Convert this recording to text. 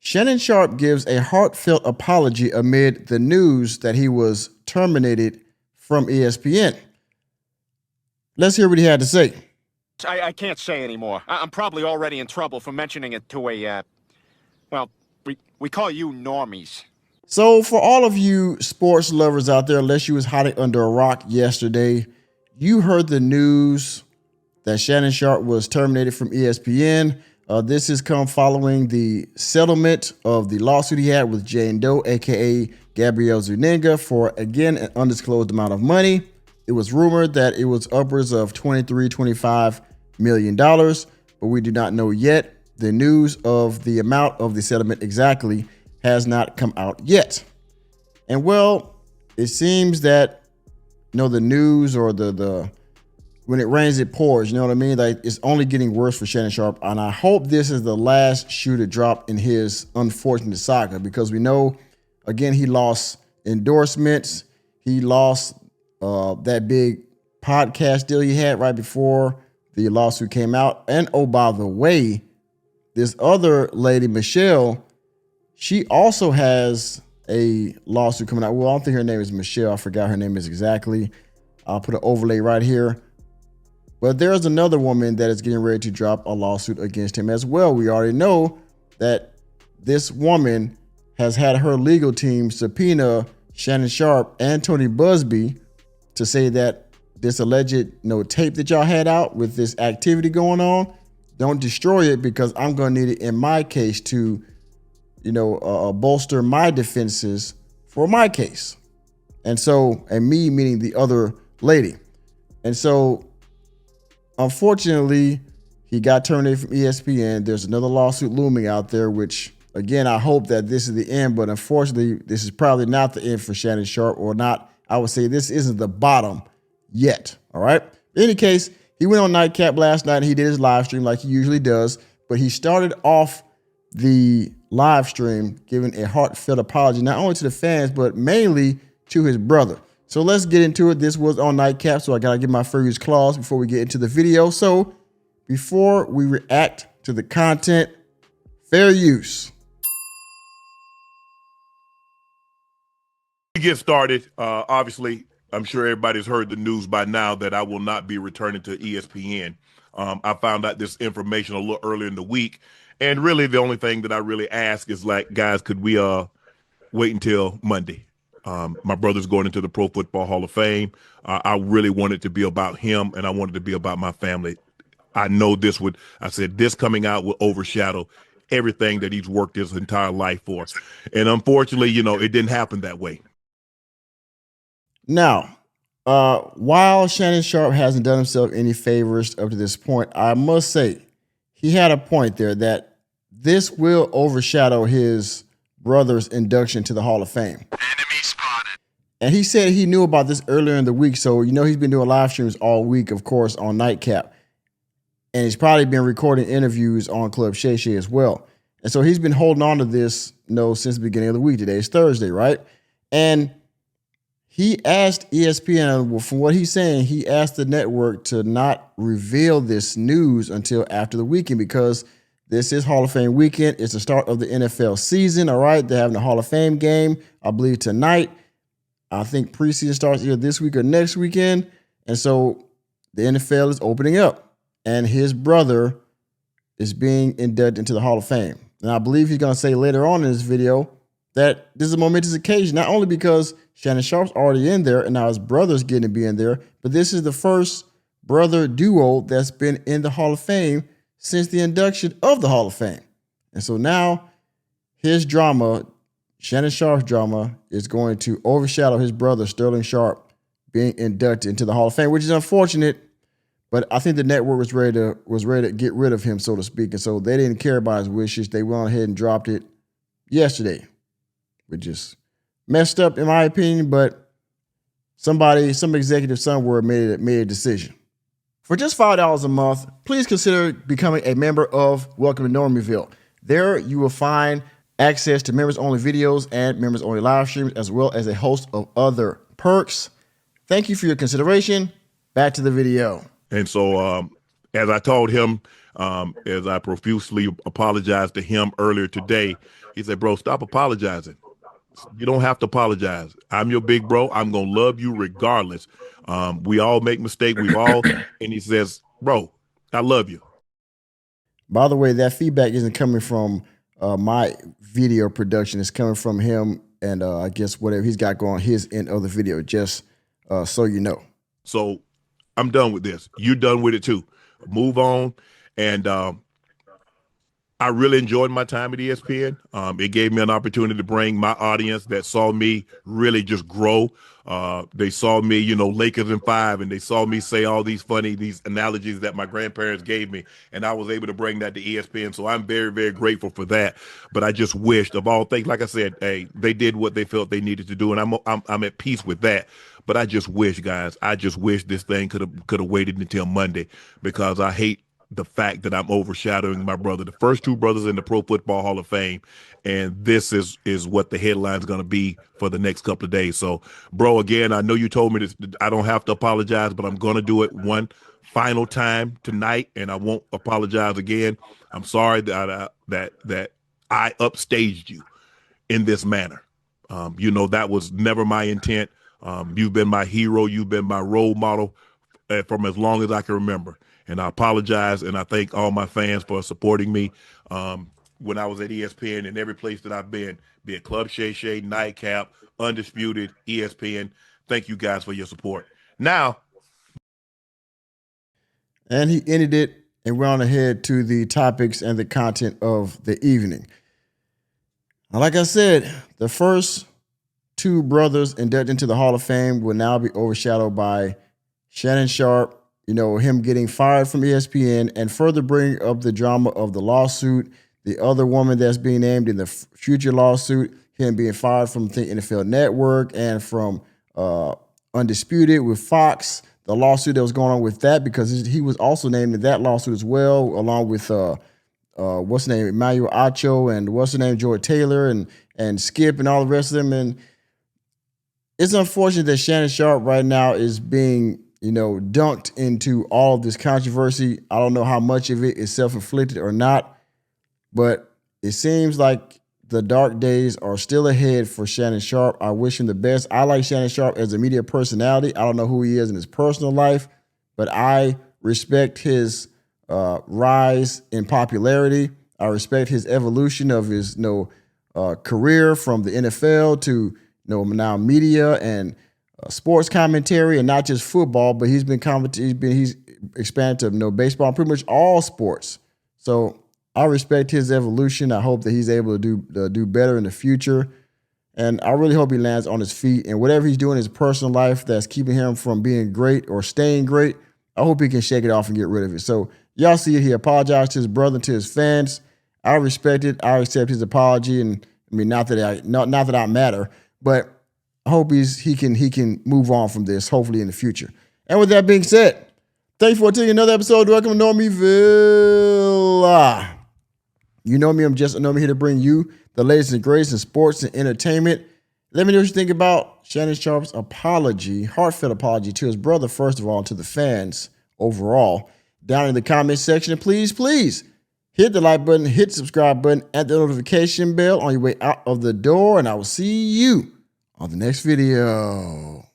Shannon Sharpe gives a heartfelt apology amid the news that he was terminated from ESPN. Let's hear what he had to say. I can't say anymore. I'm probably already in trouble for mentioning it to well, we call you normies. So for all of you sports lovers out there, unless you was hiding under a rock yesterday, you heard the news that Shannon Sharpe was terminated from ESPN. This has come following the settlement of the lawsuit he had with Jane Doe, aka Gabrielle Zuniga, for, again, an undisclosed amount of money. It was rumored that it was upwards of $25 million, but we do not know yet. The news of the amount of the settlement exactly has not come out yet. And well, it seems that, the news or the when it rains, it pours, you know what I mean? Like, it's only getting worse for Shannon Sharpe. And I hope this is the last shoe to drop in his unfortunate saga, because we know, again, he lost endorsements. He lost that big podcast deal he had right before the lawsuit came out. And oh, by the way, this other lady, Michelle, she also has a lawsuit coming out. Well, I don't think her name is Michelle. I forgot her name is exactly. I'll put an overlay right here. But there's another woman that is getting ready to drop a lawsuit against him as well. We already know that this woman has had her legal team subpoena Shannon Sharpe and Tony Busby to say that this alleged tape that y'all had out with this activity going on, don't destroy it, because I'm going to need it in my case to bolster my defenses for my case. And me meaning the other lady. And so, unfortunately, he got terminated from ESPN. There's another lawsuit looming out there, which, again, I hope that this is the end. But unfortunately, this is probably not the end for Shannon Sharpe, or not. I would say this isn't the bottom yet. All right. In any case, he went on Nightcap last night and he did his live stream like he usually does. But he started off the live stream giving a heartfelt apology, not only to the fans, but mainly to his brother. So let's get into it. This was on Nightcap, so I got to get my fair use clause before we get into the video. So before we react to the content, fair use. To get started, obviously, I'm sure everybody's heard the news by now that I will not be returning to ESPN. I found out this information a little earlier in the week. And really, the only thing that I really ask is, like, guys, could we wait until Monday? My brother's going into the Pro Football Hall of Fame. I really wanted it to be about him, and I wanted it to be about my family. I know this coming out will overshadow everything that he's worked his entire life for. And unfortunately, it didn't happen that way. Now, while Shannon Sharpe hasn't done himself any favors up to this point, I must say he had a point there that this will overshadow his brother's induction to the Hall of Fame. Enemy spotted. And he said he knew about this earlier in the week. So, he's been doing live streams all week, of course, on Nightcap. And he's probably been recording interviews on Club Shay Shay as well. And so he's been holding on to this, since the beginning of the week. Today is Thursday, right? And he asked ESPN, well, from what he's saying, he asked the network to not reveal this news until after the weekend, because this is Hall of Fame weekend. It's the start of the NFL season, all right? They're having a Hall of Fame game, I believe, tonight. I think preseason starts either this week or next weekend. And so the NFL is opening up, and his brother is being inducted into the Hall of Fame. And I believe he's going to say later on in this video that this is a momentous occasion, not only because Shannon Sharpe's already in there and now his brother's getting to be in there, but this is the first brother duo that's been in the Hall of Fame since the induction of the Hall of Fame. And so now his drama, Shannon Sharpe's drama, is going to overshadow his brother, Sterling Sharpe, being inducted into the Hall of Fame, which is unfortunate. But I think the network was ready to get rid of him, so to speak. And so they didn't care about his wishes. They went ahead and dropped it yesterday, which is messed up in my opinion, but some executive somewhere made a decision. For just $5 a month, please consider becoming a member of Welcome to Normieville. There you will find access to members-only videos and members-only live streams, as well as a host of other perks. Thank you for your consideration. Back to the video. And so as I told him, as I profusely apologized to him earlier today, he said, "Bro, stop apologizing. You don't have to apologize. I'm your big bro. I'm gonna love you regardless. We all make mistakes. We've all." And he says, "Bro, I love you." By the way, that feedback isn't coming from my video production. It's coming from him and I guess whatever he's got going on his end of the video, just so you know. So I'm done with this. You're done with it too. Move on. And I really enjoyed my time at ESPN. It gave me an opportunity to bring my audience that saw me really just grow. They saw me, Lakers in 5, and they saw me say all these analogies that my grandparents gave me, and I was able to bring that to ESPN. So I'm very, very grateful for that. But I just wished, of all things, like I said, hey, they did what they felt they needed to do, and I'm at peace with that. But I just wish, guys, this thing could have waited until Monday, because I hate the fact that I'm overshadowing my brother, the first two brothers in the Pro Football Hall of Fame, and this is what the headline's going to be for the next couple of days. So, bro, again, I know you told me this, I don't have to apologize, but I'm going to do it one final time tonight, and I won't apologize again. I'm sorry that I upstaged you in this manner. That was never my intent. You've been my hero. You've been my role model from as long as I can remember. And I apologize, and I thank all my fans for supporting me when I was at ESPN and every place that I've been, be it Club Shay Shay, Nightcap, Undisputed, ESPN. Thank you guys for your support. Now, and he ended it, and we're on ahead to the topics and the content of the evening. Like I said, the first two brothers inducted into the Hall of Fame will now be overshadowed by Shannon Sharpe, him getting fired from ESPN, and further bring up the drama of the lawsuit, the other woman that's being named in the future lawsuit, him being fired from the NFL Network and from Undisputed with Fox, the lawsuit that was going on with that, because he was also named in that lawsuit as well, along with what's the name, Emmanuel Acho, and what's the name, Joy Taylor, and Skip, and all the rest of them. And it's unfortunate that Shannon Sharpe right now is being dunked into all of this controversy. I don't know how much of it is self-inflicted or not, but it seems like the dark days are still ahead for Shannon Sharpe. I wish him the best. I like Shannon Sharpe as a media personality. I don't know who he is in his personal life, but I respect his rise in popularity. I respect his evolution of his career from the NFL to now media and sports commentary, and not just football, but he's expanded to baseball, pretty much all sports. So I respect his evolution. I hope that he's able to do better in the future, and I really hope he lands on his feet. And whatever he's doing in his personal life that's keeping him from being great or staying great, I hope he can shake it off and get rid of it. So y'all see it. He apologized to his brother and to his fans. I respect it. I accept his apology, and I mean, not that I matter, but I hope he can move on from this, hopefully in the future. And with that being said, thanks for taking another episode of Welcome to Normieville. You know me, I'm just a Normie here to bring you the latest and greatest in sports and entertainment. Let me know what you think about Shannon Sharpe's apology, heartfelt apology to his brother, first of all, and to the fans overall, down in the comment section. And please hit the like button, hit the subscribe button, and the notification bell on your way out of the door, and I will see you on the next video.